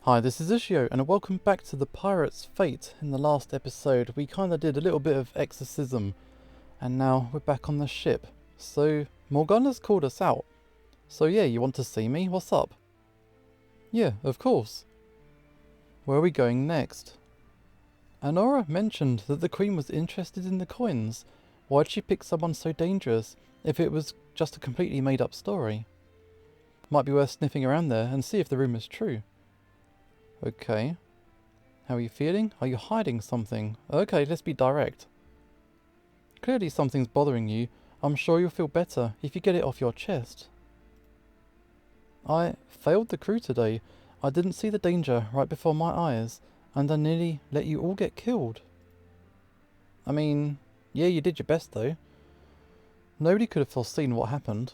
Hi, this is Ishio, and welcome back to the Pirate's Fate. In the last episode, we kinda did a little bit of exorcism, and now we're back on the ship. So, Morgana's called us out. So yeah, you want to see me? What's up? Yeah, of course. Where are we going next? Anora mentioned that the Queen was interested in the coins. Why'd she pick someone so dangerous, if it was just a completely made up story? Might be worth sniffing around there and see if the rumour's true. Okay. How are you feeling? Are you hiding something? Okay, let's be direct. Clearly something's bothering you. I'm sure you'll feel better if you get it off your chest. I failed the crew today. I didn't see the danger right before my eyes, and I nearly let you all get killed. I mean, yeah, you did your best though. Nobody could have foreseen what happened.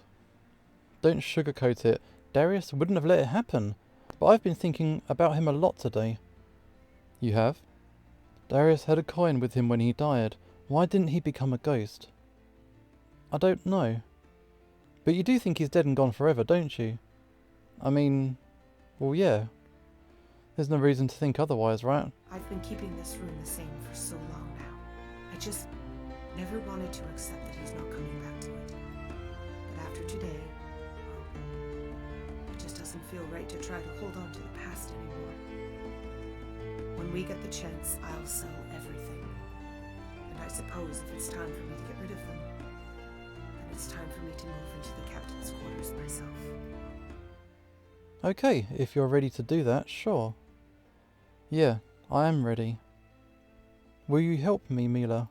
Don't sugarcoat it. Darius wouldn't have let it happen. But I've been thinking about him a lot today. You have? Darius had a coin with him when he died. Why didn't he become a ghost? I don't know. But you do think he's dead and gone forever, don't you? I mean, well, yeah. There's no reason to think otherwise, right? I've been keeping this room the same for so long now. I just never wanted to accept that he's not coming back to it. But after today, well, it just doesn't feel right to try to hold on to the past anymore. When we get the chance, I'll sell everything. And I suppose if it's time for me to get rid of them, then it's time for me to move into the captain's quarters myself. Okay, if you're ready to do that, sure. Yeah, I am ready. Will you help me, Mila?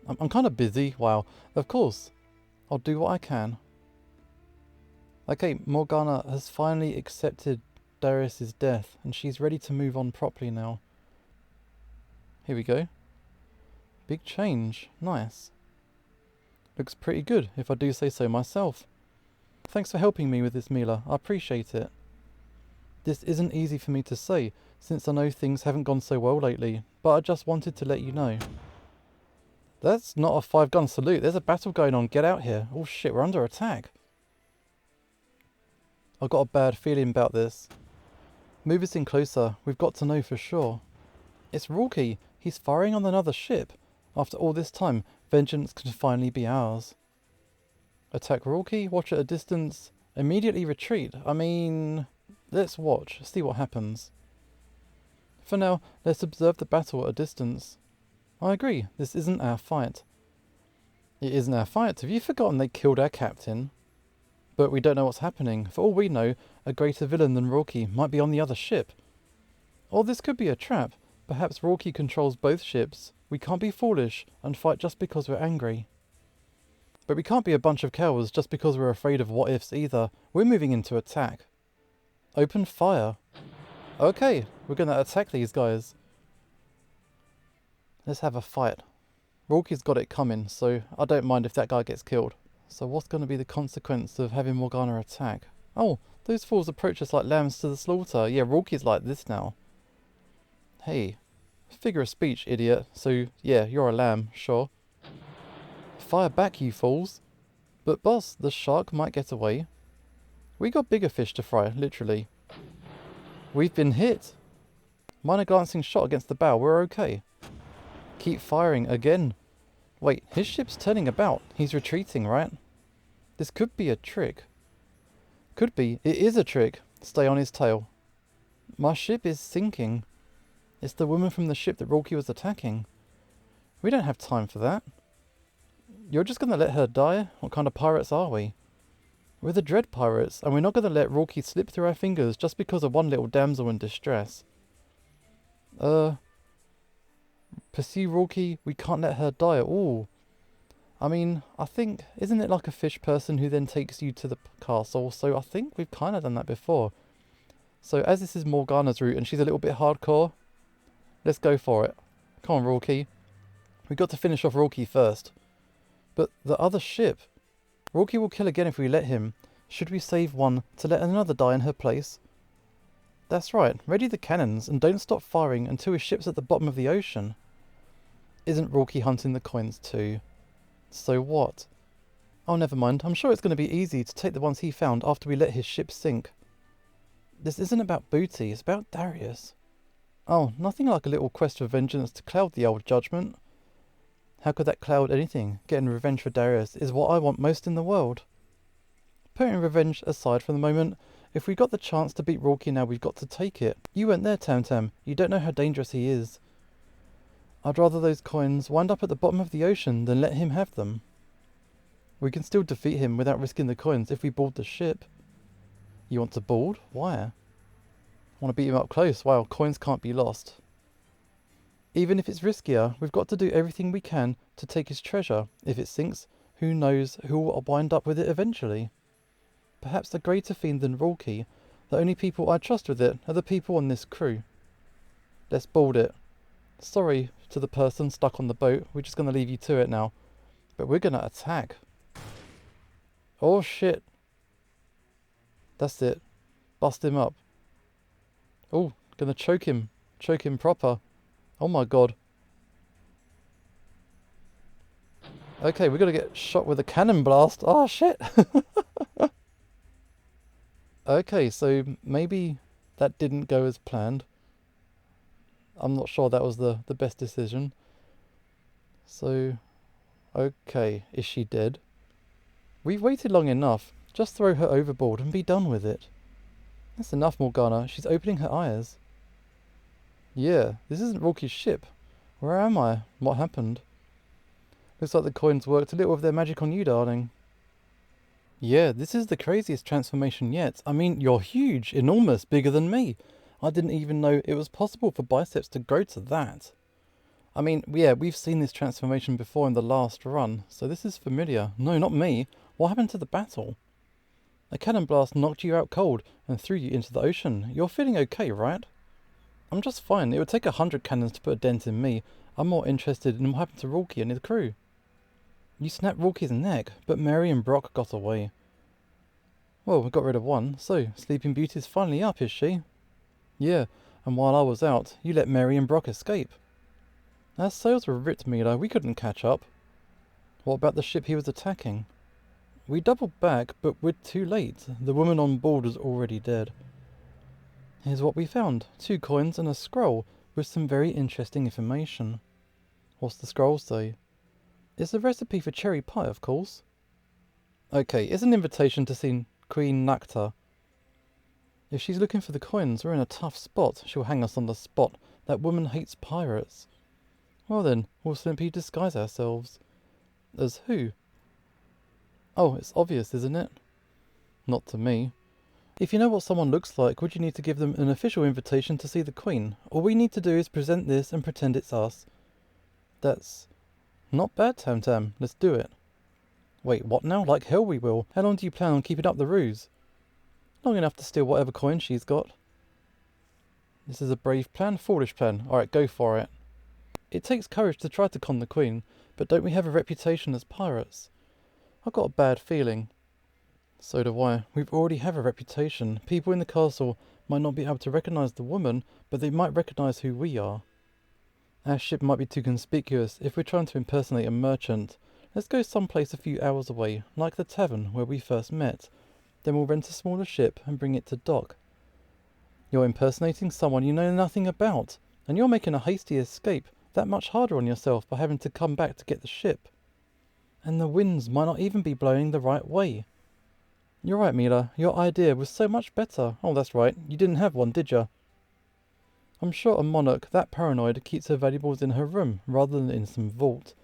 I'm kind of busy. Wow, of course. I'll do what I can. Okay, Morgana has finally accepted Darius's death, and she's ready to move on properly now. Here we go. Big change. Nice. Looks pretty good, if I do say so myself. Thanks for helping me with this, Mila. I appreciate it. This isn't easy for me to say, since I know things haven't gone so well lately, but I just wanted to let you know. That's not a 5-gun salute. There's a battle going on. Get out here. Oh shit, we're under attack. I've got a bad feeling about this. Move us in closer. We've got to know for sure. It's Rorke. He's firing on another ship. After all this time, vengeance can finally be ours. Attack Rorke, watch at a distance, immediately retreat. I mean, let's watch, see what happens. For now, let's observe the battle at a distance. I agree, this isn't our fight. It isn't our fight? Have you forgotten they killed our captain? But we don't know what's happening. For all we know, a greater villain than Rorke might be on the other ship. Or this could be a trap. Perhaps Rorke controls both ships. We can't be foolish and fight just because we're angry. But we can't be a bunch of cowards just because we're afraid of what-ifs either. We're moving into attack. Open fire. Okay, we're going to attack these guys. Let's have a fight. Rorke's got it coming, so I don't mind if that guy gets killed. So what's going to be the consequence of having Morgana attack? Oh, those fools approach us like lambs to the slaughter. Yeah, Rorke's like this now. Hey, figure of speech, idiot. So, yeah, you're a lamb, sure. Fire back, you fools. But boss, the shark might get away. We got bigger fish to fry, literally. We've been hit. Minor glancing shot against the bow, we're okay. Keep firing again. Wait, his ship's turning about. He's retreating, right? This could be a trick. Could be. It is a trick. Stay on his tail. My ship is sinking. It's the woman from the ship that Rorke was attacking. We don't have time for that. You're just going to let her die? What kind of pirates are we? We're the Dread Pirates, and we're not going to let Rorke slip through our fingers just because of one little damsel in distress. Pursue Rorke, we can't let her die at all. I mean, I think, isn't it like a fish person who then takes you to the castle? So I think we've kind of done that before. So as this is Morgana's route and she's a little bit hardcore, let's go for it. Come on, Rorke. We've got to finish off Rorke first. But the other ship, Rorke will kill again if we let him. Should we save one to let another die in her place? That's right, ready the cannons and don't stop firing until his ship's at the bottom of the ocean. Isn't Rorke hunting the coins too? So what? Oh, never mind, I'm sure it's going to be easy to take the ones he found after we let his ship sink. This isn't about booty, it's about Darius. Oh, nothing like a little quest for vengeance to cloud the old judgment. How could that cloud anything? Getting revenge for Darius is what I want most in the world. Putting revenge aside for the moment, if we got the chance to beat Rorke now, we've got to take it. You weren't there, Tam Tam. You don't know how dangerous he is. I'd rather those coins wind up at the bottom of the ocean than let him have them. We can still defeat him without risking the coins if we board the ship. You want to board? Why? I want to beat him up close. Wow, coins can't be lost. Even if it's riskier, we've got to do everything we can to take his treasure. If it sinks, who knows who will wind up with it eventually. Perhaps a greater fiend than Rorke. The only people I trust with it are the people on this crew. Let's board it. Sorry to the person stuck on the boat. We're just going to leave you to it now. But we're going to attack. Oh shit. That's it. Bust him up. Oh, going to choke him. Choke him proper. Oh my god. Okay, we're going to get shot with a cannon blast. Oh shit. Okay, so maybe that didn't go as planned. I'm not sure that was the best decision. So, okay, is she dead? We've waited long enough. Just throw her overboard and be done with it. That's enough, Morgana. She's opening her eyes. Yeah, this isn't Rorke's ship. Where am I? What happened? Looks like the coins worked a little with their magic on you, darling. Yeah, this is the craziest transformation yet. I mean, you're huge, enormous, bigger than me. I didn't even know it was possible for biceps to grow to that. I mean, yeah, we've seen this transformation before in the last run, so this is familiar. No, not me. What happened to the battle? A cannon blast knocked you out cold and threw you into the ocean. You're feeling okay, right? I'm just fine. It would take 100 cannons to put a dent in me. I'm more interested in what happened to Rorke and the crew. You snapped Rorke's neck, but Mary and Brock got away. Well, we got rid of one, so Sleeping Beauty's finally up, is she? Yeah, and while I was out, you let Mary and Brock escape. Our sails were ripped, Mila. We couldn't catch up. What about the ship he was attacking? We doubled back, but we're too late. The woman on board was already dead. Here's what we found. 2 coins and a scroll with some very interesting information. What's the scroll say? It's a recipe for cherry pie, of course. Okay, it's an invitation to see Queen Nakta. If she's looking for the coins, we're in a tough spot. She'll hang us on the spot. That woman hates pirates. Well then, we'll simply disguise ourselves. As who? Oh, it's obvious, isn't it? Not to me. If you know what someone looks like, would you need to give them an official invitation to see the Queen? All we need to do is present this and pretend it's us. That's not bad, Tam Tam. Let's do it. Wait, what now? Like hell we will. How long do you plan on keeping up the ruse? Long enough to steal whatever coin she's got. This is a brave plan, foolish plan. Alright, go for it. It takes courage to try to con the Queen, but don't we have a reputation as pirates? I've got a bad feeling. So do I. We already have a reputation. People in the castle might not be able to recognise the woman, but they might recognise who we are. Our ship might be too conspicuous if we're trying to impersonate a merchant. Let's go someplace a few hours away, like the tavern where we first met. Then we'll rent a smaller ship and bring it to dock. You're impersonating someone you know nothing about, and you're making a hasty escape that much harder on yourself by having to come back to get the ship. And the winds might not even be blowing the right way. You're right, Mila. Your idea was so much better. Oh, that's right. You didn't have one, did you? I'm sure a monarch that paranoid keeps her valuables in her room rather than in some vault.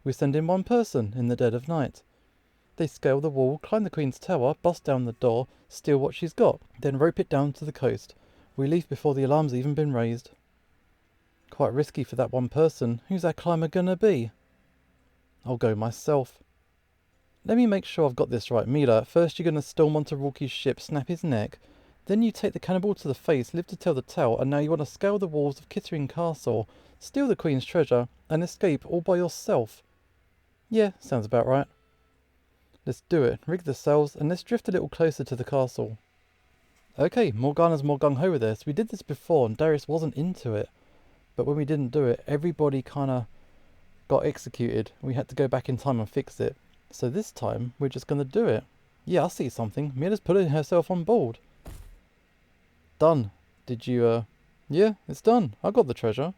We send in one person in the dead of night. They scale the wall, climb the Queen's tower, bust down the door, steal what she's got, then rope it down to the coast. We leave before the alarm's even been raised. Quite risky for that one person. Who's our climber gonna be? I'll go myself. Let me make sure I've got this right, Mila. First you're going to storm onto Rorke's ship, snap his neck. Then you take the cannonball to the face, live to tell the tale, and now you want to scale the walls of Kittering Castle, steal the Queen's treasure, and escape all by yourself. Yeah, sounds about right. Let's do it. Rig the sails, and let's drift a little closer to the castle. Okay, Morgana's more gung-ho with this. We did this before, and Darius wasn't into it. But when we didn't do it, everybody kind of got executed. We had to go back in time and fix it. So this time, we're just going to do it. Yeah, I see something. Mila's putting herself on board. Done. Did you, Yeah, it's done. I got the treasure.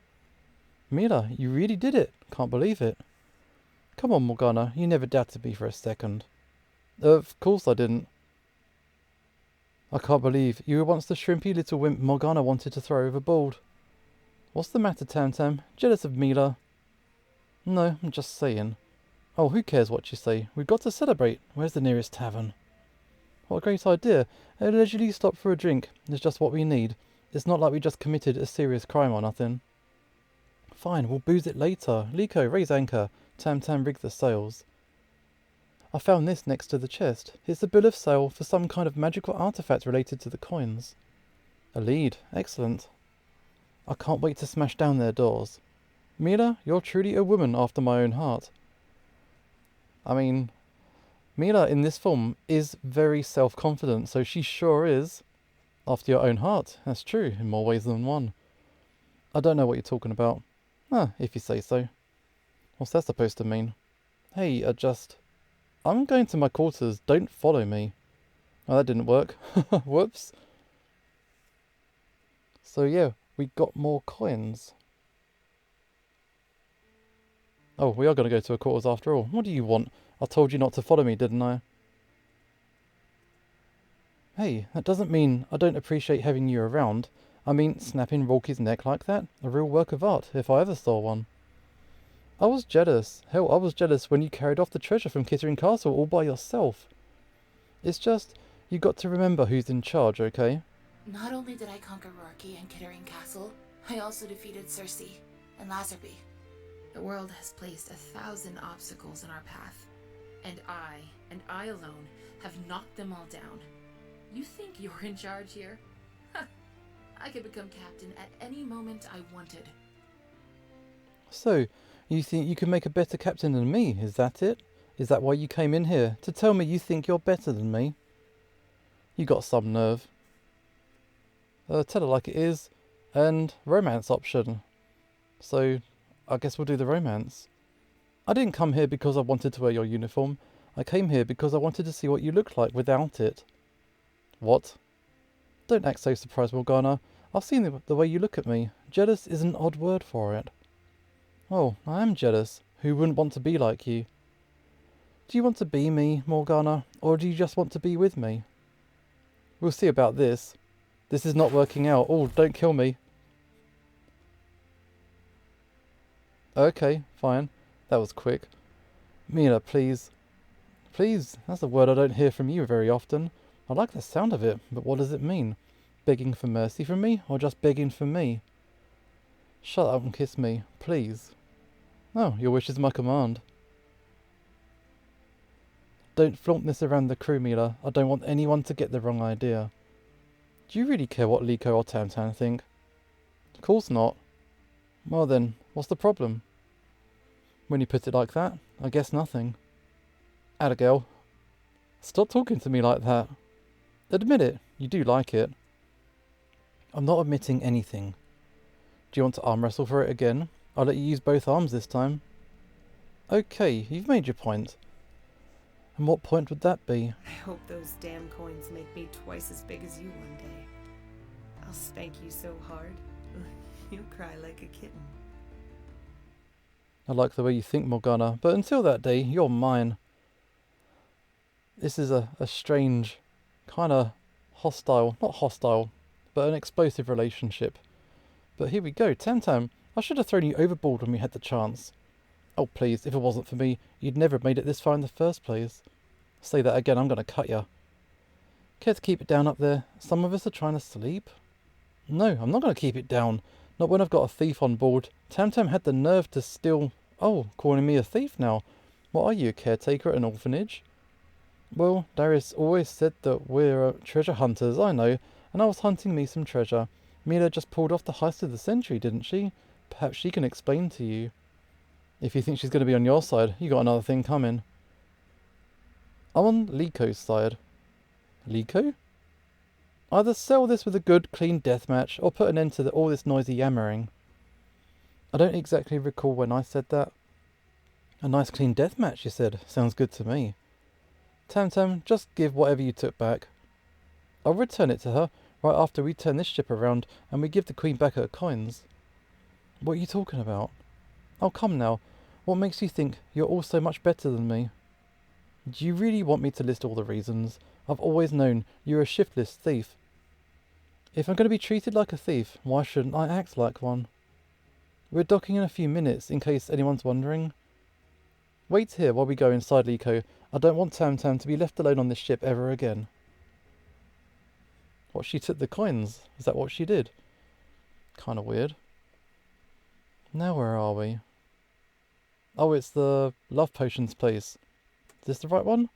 Mila, you really did it. Can't believe it. Come on, Morgana, you never doubted me for a second. Of course I didn't. I can't believe you were once the shrimpy little wimp Morgana wanted to throw overboard. What's the matter, Tam Tam? Jealous of Mila? No, I'm just saying. Oh, who cares what you say? We've got to celebrate. Where's the nearest tavern? What a great idea. A leisurely stop for a drink is just what we need. It's not like we just committed a serious crime or nothing. Fine, we'll booze it later. Liko, raise anchor. Tam Tam, rig the sails. I found this next to the chest. It's a bill of sale for some kind of magical artifact related to the coins. A lead. Excellent. I can't wait to smash down their doors. Mila, you're truly a woman after my own heart. I mean, Mila in this film is very self-confident, so she sure is after your own heart. That's true, in more ways than one. I don't know what you're talking about. Ah, if you say so. What's that supposed to mean? Hey, I'm going to my quarters. Don't follow me. Oh, that didn't work. Whoops. So yeah, we got more coins. Oh, we are going to go to our quarters after all. What do you want? I told you not to follow me, didn't I? Hey, that doesn't mean I don't appreciate having you around. I mean, snapping Rorky's neck like that? A real work of art, if I ever saw one. I was jealous. Hell, I was jealous when you carried off the treasure from Kittering Castle all by yourself. It's just, you got to remember who's in charge, okay? Not only did I conquer Rorky and Kittering Castle, I also defeated Cersei and Lazarby. The world has placed 1,000 obstacles in our path, and I alone, have knocked them all down. You think you're in charge here? I could become captain at any moment I wanted. So, you think you can make a better captain than me, is that it? Is that why you came in here? To tell me you think you're better than me? You got some nerve. Tell it like it is. And romance option. So, I guess we'll do the romance. I didn't come here because I wanted to wear your uniform. I came here because I wanted to see what you looked like without it. What? Don't act so surprised, Morgana. I've seen the way you look at me. Jealous is an odd word for it. Oh, I am jealous. Who wouldn't want to be like you? Do you want to be me, Morgana, or do you just want to be with me? We'll see about this. This is not working out. Oh, don't kill me. Okay, fine. That was quick. Mila, please. Please, that's a word I don't hear from you very often. I like the sound of it, but what does it mean? Begging for mercy from me, or just begging for me? Shut up and kiss me, please. Oh, your wish is my command. Don't flaunt this around the crew, Mila. I don't want anyone to get the wrong idea. Do you really care what Liko or Tam Tam think? Of course not. Well then, what's the problem? When you put it like that, I guess nothing. Atta girl. Stop talking to me like that. Admit it, you do like it. I'm not admitting anything. Do you want to arm wrestle for it again? I'll let you use both arms this time. Okay, you've made your point. And what point would that be? I hope those damn coins make me twice as big as you one day. I'll spank you so hard, you'll cry like a kitten. I like the way you think, Morgana, but until that day, you're mine. This is a strange, kind of hostile, not hostile, but an explosive relationship. But here we go, Tam Tam. I should have thrown you overboard when we had the chance. Oh please, if it wasn't for me, you'd never have made it this far in the first place. Say that again, I'm going to cut you. Care to keep it down up there? Some of us are trying to sleep. No, I'm not going to keep it down. Not when I've got a thief on board. Tam Tam had the nerve to steal... Oh, calling me a thief now. What are you, a caretaker at an orphanage? Well, Darius always said that we're treasure hunters, I know, and I was hunting me some treasure. Mila just pulled off the heist of the century, didn't she? Perhaps she can explain to you. If you think she's going to be on your side, you got another thing coming. I'm on Liko's side. Liko? Either sell this with a good, clean deathmatch, or put an end to all this noisy yammering. I don't exactly recall when I said that. A nice clean deathmatch, you said. Sounds good to me. Tam Tam, just give whatever you took back. I'll return it to her. right after we turn this ship around and we give the Queen back her coins. What are you talking about? Oh, come now. What makes you think you're all so much better than me? Do you really want me to list all the reasons? I've always known you're a shiftless thief. If I'm going to be treated like a thief, why shouldn't I act like one? We're docking in a few minutes, in case anyone's wondering. Wait here while we go inside, Liko. I don't want Tam Tam to be left alone on this ship ever again. What, she took the coins? Is that what she did? Kinda weird. Now where are we? Oh, it's the Love Potions place. Is this the right one?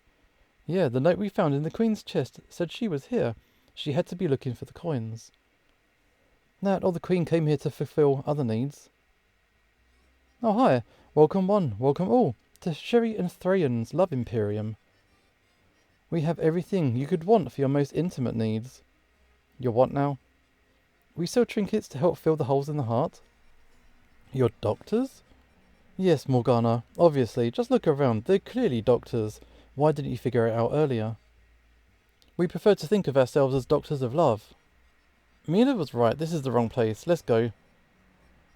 Yeah, the note we found in the Queen's chest said she was here. She had to be looking for the coins. Nat or the Queen came here to fulfill other needs. Oh, hi. Welcome one, welcome all, to Sherry and Thrayen's Love Imperium. We have everything you could want for your most intimate needs. Your what now? We sell trinkets to help fill the holes in the heart. Your doctors? Yes, Morgana, obviously. Just look around. They're clearly doctors. Why didn't you figure it out earlier? We prefer to think of ourselves as doctors of love. Mila was right. This is the wrong place. Let's go.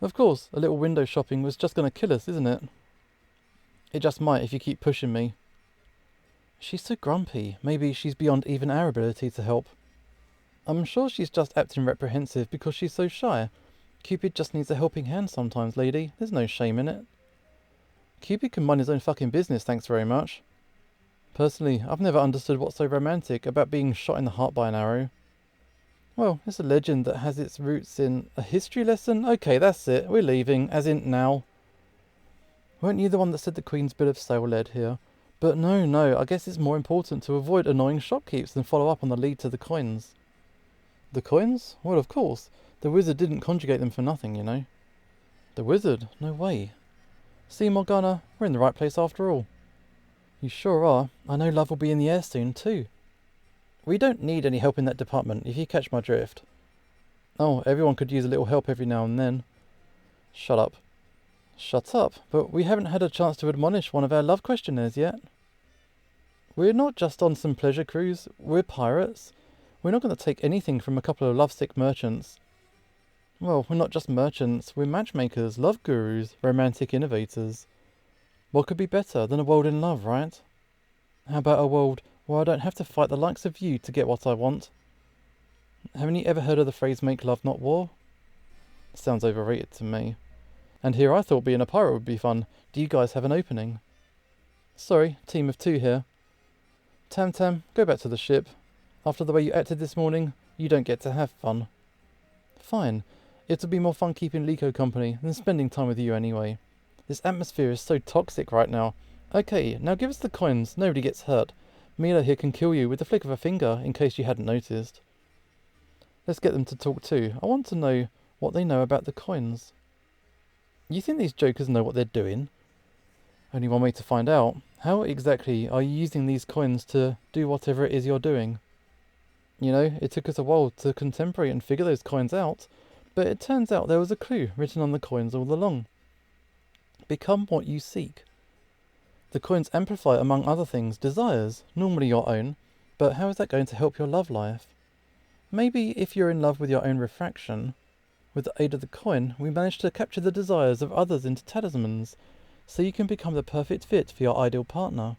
Of course, a little window shopping was just going to kill us, isn't it? It just might if you keep pushing me. She's so grumpy. Maybe she's beyond even our ability to help. I'm sure she's just acting reprehensive because she's so shy. Cupid just needs a helping hand sometimes, lady. There's no shame in it. Cupid can mind his own fucking business, thanks very much. Personally, I've never understood what's so romantic about being shot in the heart by an arrow. Well, it's a legend that has its roots in a history lesson. Okay, that's it. We're leaving, as in now. Weren't you the one that said the Queen's bill of sale led here? But no, I guess it's more important to avoid annoying shopkeepers than follow up on the lead to the coins. The coins? Well, of course. The wizard didn't conjugate them for nothing, you know. The wizard? No way. See, Morgana, we're in the right place after all. You sure are. I know Love will be in the air soon, too. We don't need any help in that department, if you catch my drift. Oh, everyone could use a little help every now and then. Shut up. Shut up, but we haven't had a chance to admonish one of our love questionnaires yet. We're not just on some pleasure cruise, we're pirates. We're not going to take anything from a couple of lovesick merchants. Well, we're not just merchants, we're matchmakers, love gurus, romantic innovators. What could be better than a world in love, right? How about a world where I don't have to fight the likes of you to get what I want? Haven't you ever heard of the phrase make love not war? Sounds overrated to me. And here I thought being a pirate would be fun. Do you guys have an opening? Sorry, team of two here. Tam Tam, go back to the ship. After the way you acted this morning, you don't get to have fun. Fine. It'll be more fun keeping Liko company than spending time with you anyway. This atmosphere is so toxic right now. Okay, now give us the coins. Nobody gets hurt. Mila here can kill you with the flick of a finger, in case you hadn't noticed. Let's get them to talk too. I want to know what they know about the coins. You think these jokers know what they're doing? Only one way to find out. How exactly are you using these coins to do whatever it is you're doing? You know, it took us a while to contemporate and figure those coins out, but it turns out there was a clue written on the coins all along. Become what you seek. The coins amplify, among other things, desires, normally your own, but how is that going to help your love life? Maybe if you're in love with your own refraction. With the aid of the coin, we manage to capture the desires of others into talismans, so you can become the perfect fit for your ideal partner.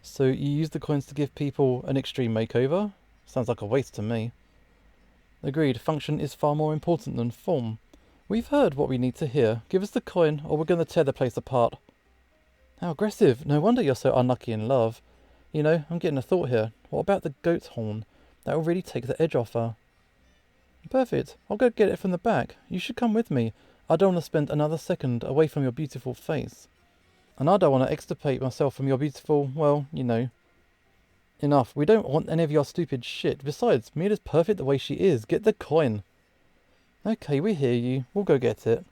So you use the coins to give people an extreme makeover? Sounds like a waste to me. Agreed, function is far more important than form. We've heard what we need to hear. Give us the coin, or we're going to tear the place apart. How aggressive. No wonder you're so unlucky in love. You know, I'm getting a thought here. What about the goat's horn? That will really take the edge off her. Perfect. I'll go get it from the back. You should come with me. I don't want to spend another second away from your beautiful face. And I don't want to extirpate myself from your beautiful, well, you know. Enough. We don't want any of your stupid shit. Besides, Mila's perfect the way she is. Get the coin. Okay, we hear you. We'll go get it.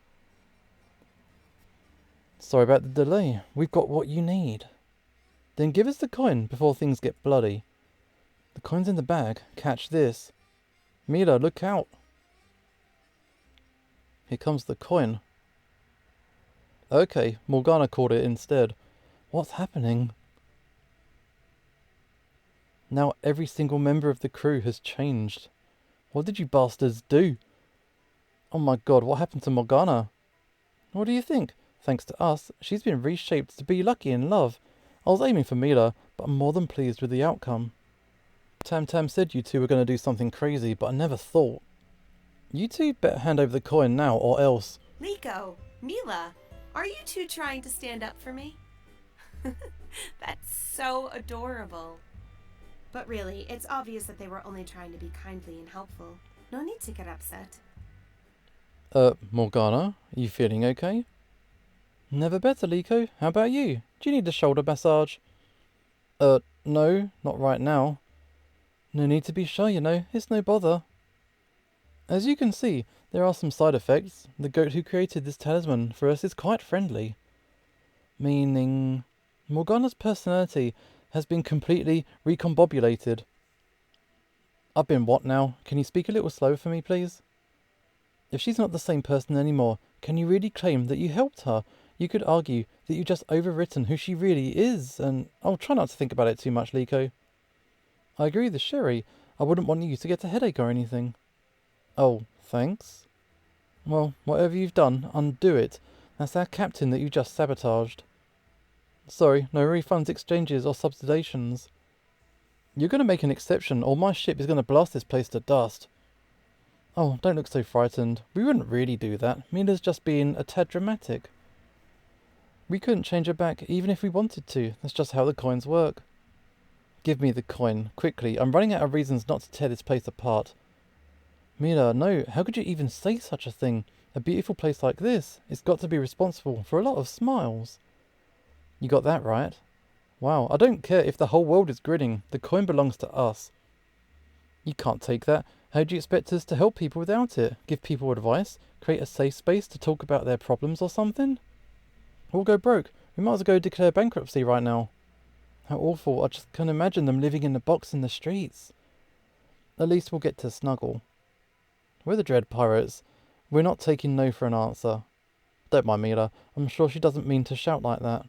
Sorry about the delay. We've got what you need. Then give us the coin before things get bloody. The coin's in the bag. Catch this. Mila, look out. Here comes the coin. Okay, Morgana caught it instead. What's happening? Now every single member of the crew has changed. What did you bastards do? Oh my god, what happened to Morgana? What do you think? Thanks to us, she's been reshaped to be lucky in love. I was aiming for Mila, but I'm more than pleased with the outcome. Tam Tam said you two were going to do something crazy, but I never thought. You two better hand over the coin now or else. Liko, Mila, are you two trying to stand up for me? That's so adorable. But really, it's obvious that they were only trying to be kindly and helpful. No need to get upset. Morgana, are you feeling okay? Never better, Liko. How about you? Do you need a shoulder massage? No, not right now. No need to be shy, you know. It's no bother. As you can see, there are some side effects. The goat who created this talisman for us is quite friendly. Meaning, Morgana's personality has been completely recombobulated. I've been what now? Can you speak a little slower for me, please? If she's not the same person anymore, can you really claim that you helped her? You could argue that you just overwritten who she really is, and I'll try not to think about it too much, Liko. I agree with Sherry. I wouldn't want you to get a headache or anything. Oh, thanks. Well, whatever you've done, undo it. That's our captain that you just sabotaged. Sorry, no refunds, exchanges, or subsidizations. You're going to make an exception, or my ship is going to blast this place to dust. Oh, don't look so frightened. We wouldn't really do that. Mila's just being a tad dramatic. We couldn't change her back, even if we wanted to. That's just how the coins work. Give me the coin, quickly. I'm running out of reasons not to tear this place apart. Mila, no, how could you even say such a thing? A beautiful place like this, it's got to be responsible for a lot of smiles. You got that right. Wow, I don't care if the whole world is grinning. The coin belongs to us. You can't take that. How do you expect us to help people without it? Give people advice? Create a safe space to talk about their problems or something? We'll go broke. We might as well go declare bankruptcy right now. How awful. I just can't imagine them living in a box in the streets. At least we'll get to snuggle. We're the Dread Pirates. We're not taking no for an answer. Don't mind Mila. I'm sure she doesn't mean to shout like that.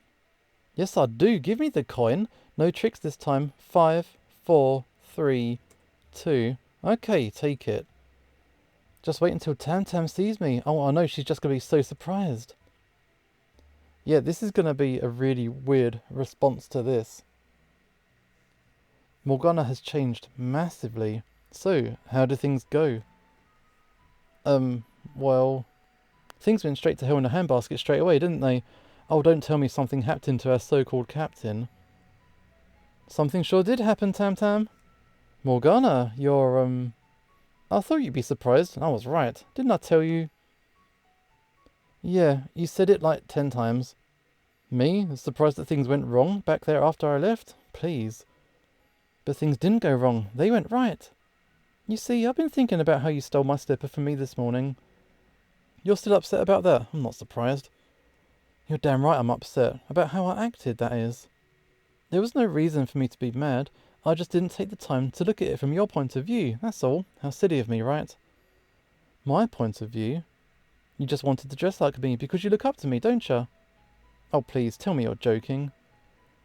Yes, I do. Give me the coin. No tricks this time. 5, 4, 3, 2. Okay, take it. Just wait until Tam Tam sees me. Oh, I know. She's just going to be so surprised. Yeah, this is going to be a really weird response to this. Morgana has changed massively. So, how do things go? Well, things went straight to hell in a handbasket straight away, didn't they? Oh, don't tell me something happened to our so-called captain. Something sure did happen, Tam Tam. Morgana, you're, I thought you'd be surprised, and I was right. Didn't I tell you? Yeah, you said it like 10 times. Me? Surprised that things went wrong back there after I left? Please. But things didn't go wrong. They went right. You see, I've been thinking about how you stole my slipper from me this morning. You're still upset about that? I'm not surprised. You're damn right I'm upset. About how I acted, that is. There was no reason for me to be mad. I just didn't take the time to look at it from your point of view, that's all. How silly of me, right? My point of view? You just wanted to dress like me because you look up to me, don't you? Oh, please, tell me you're joking.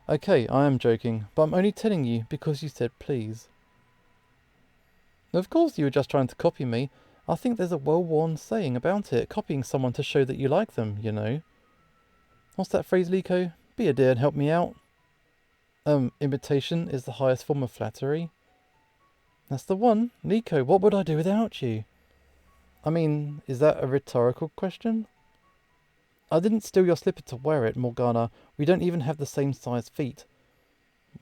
Okay, I am joking, but I'm only telling you because you said please. Of course you were just trying to copy me. I think there's a well-worn saying about it, copying someone to show that you like them, you know. What's that phrase, Liko? Be a dear and help me out. Imitation is the highest form of flattery. That's the one. Liko, what would I do without you? I mean, is that a rhetorical question? I didn't steal your slipper to wear it, Morgana. We don't even have the same size feet.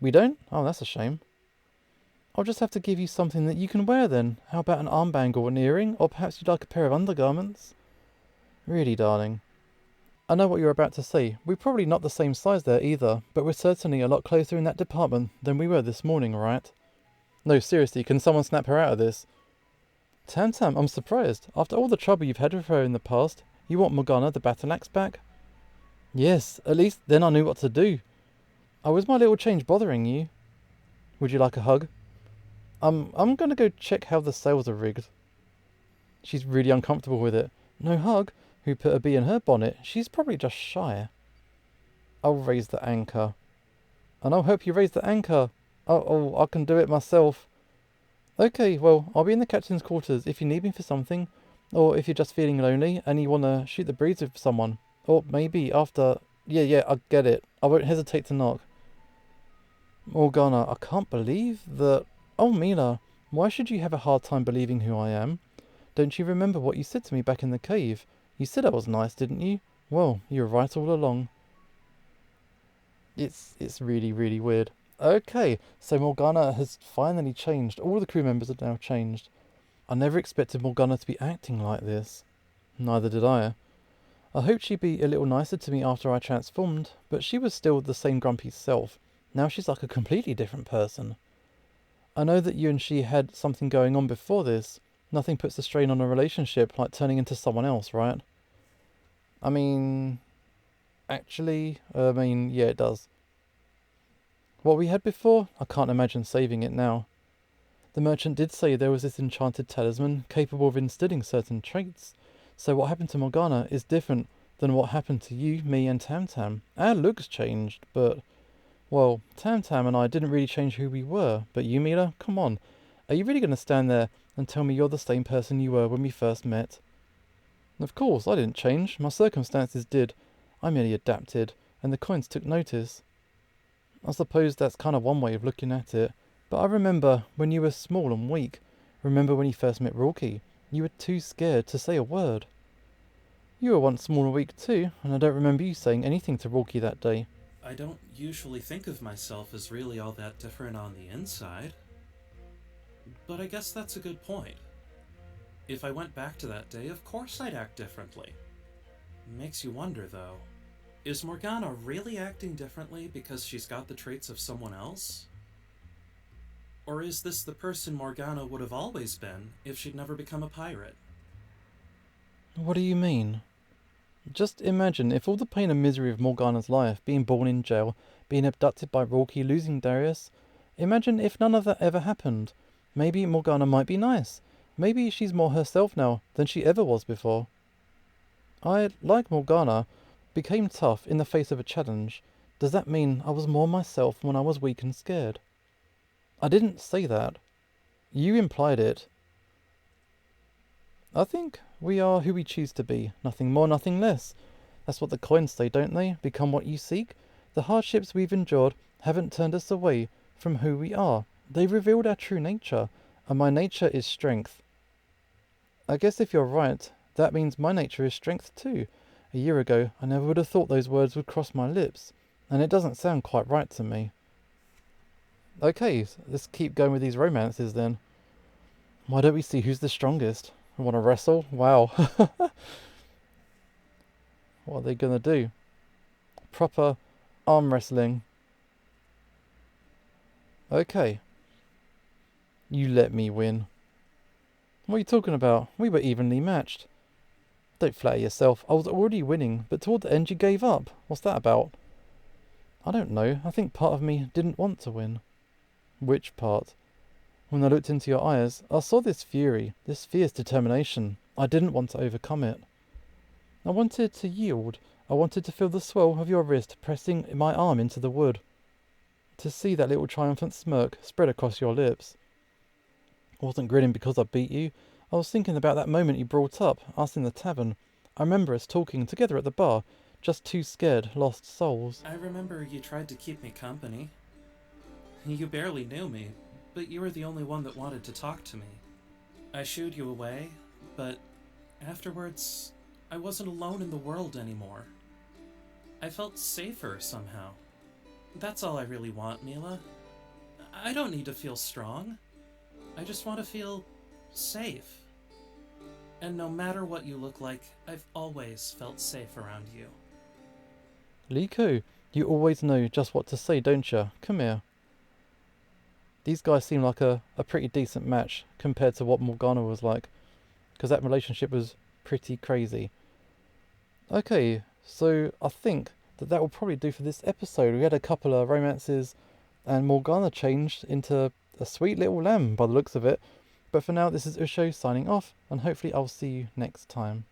We don't? Oh, that's a shame. I'll just have to give you something that you can wear then. How about an armband or an earring? Or perhaps you'd like a pair of undergarments? Really, darling. I know what you're about to say. We're probably not the same size there either, but we're certainly a lot closer in that department than we were this morning, right? No, seriously, can someone snap her out of this? Tam Tam, I'm surprised. After all the trouble you've had with her in the past, you want Morgana the battle axe back? Yes, at least then I knew what to do. Oh, was my little change bothering you? Would you like a hug? I'm gonna go check how the sails are rigged. She's really uncomfortable with it. No hug? Who put a bee in her bonnet? She's probably just shy. I'll raise the anchor. And I'll help you raise the anchor. Oh, I can do it myself. Okay, well, I'll be in the captain's quarters if you need me for something, or if you're just feeling lonely and you want to shoot the breeze with someone. Or maybe after... Yeah, I get it. I won't hesitate to knock. Morgana, I can't believe that... Oh, Mila, why should you have a hard time believing who I am? Don't you remember what you said to me back in the cave? You said I was nice, didn't you? Well, you were right all along. It's really, really weird. Okay, so Morgana has finally changed. All the crew members have now changed. I never expected Morgana to be acting like this. Neither did I. I hoped she'd be a little nicer to me after I transformed, but she was still the same grumpy self. Now she's like a completely different person. I know that you and she had something going on before this. Nothing puts a strain on a relationship like turning into someone else, right? I mean... Actually, yeah, it does. What we had before, I can't imagine saving it now. The merchant did say there was this enchanted talisman capable of instilling certain traits. So what happened to Morgana is different than what happened to you, me and Tam Tam. Our looks changed, but... Well, Tam Tam and I didn't really change who we were. But you, Mila, come on. Are you really going to stand there and tell me you're the same person you were when we first met? Of course, I didn't change. My circumstances did. I merely adapted, and the coins took notice. I suppose that's kind of one way of looking at it. But I remember when you were small and weak. Remember when you first met Rourke? You were too scared to say a word. You were once small and weak too, and I don't remember you saying anything to Rourke that day. I don't usually think of myself as really all that different on the inside. But I guess that's a good point. If I went back to that day, of course I'd act differently. Makes you wonder, though. Is Morgana really acting differently because she's got the traits of someone else? Or is this the person Morgana would have always been if she'd never become a pirate? What do you mean? Just imagine if all the pain and misery of Morgana's life, being born in jail, being abducted by Rourke, losing Darius. Imagine if none of that ever happened. Maybe Morgana might be nice. Maybe she's more herself now than she ever was before. I, like Morgana, became tough in the face of a challenge. Does that mean I was more myself when I was weak and scared? I didn't say that. You implied it. I think we are who we choose to be. Nothing more, nothing less. That's what the coins say, don't they? Become what you seek. The hardships we've endured haven't turned us away from who we are. They've revealed our true nature, and my nature is strength. I guess if you're right, that means my nature is strength too. A year ago, I never would have thought those words would cross my lips, and it doesn't sound quite right to me. Okay, let's keep going with these romances then. Why don't we see who's the strongest? I want to wrestle? Wow. What are they gonna do? Proper arm wrestling. Okay. You let me win. What are you talking about? We were evenly matched. Don't flatter yourself. I was already winning, but toward the end you gave up. What's that about? I don't know. I think part of me didn't want to win. Which part? When I looked into your eyes, I saw this fury, this fierce determination. I didn't want to overcome it. I wanted to yield. I wanted to feel the swell of your wrist pressing my arm into the wood. To see that little triumphant smirk spread across your lips. I wasn't grinning because I beat you. I was thinking about that moment you brought up, us in the tavern. I remember us talking together at the bar, just two scared, lost souls. I remember you tried to keep me company. You barely knew me, but you were the only one that wanted to talk to me. I shooed you away, but afterwards, I wasn't alone in the world anymore. I felt safer somehow. That's all I really want, Mila. I don't need to feel strong. I just want to feel safe. And no matter what you look like, I've always felt safe around you. Liko, you always know just what to say, don't you? Come here. These guys seem like a pretty decent match compared to what Morgana was like. Because that relationship was pretty crazy. Okay, so I think that will probably do for this episode. We had a couple of romances and Morgana changed into a sweet little lamb by the looks of it. But for now, this is Usho signing off, and hopefully I'll see you next time.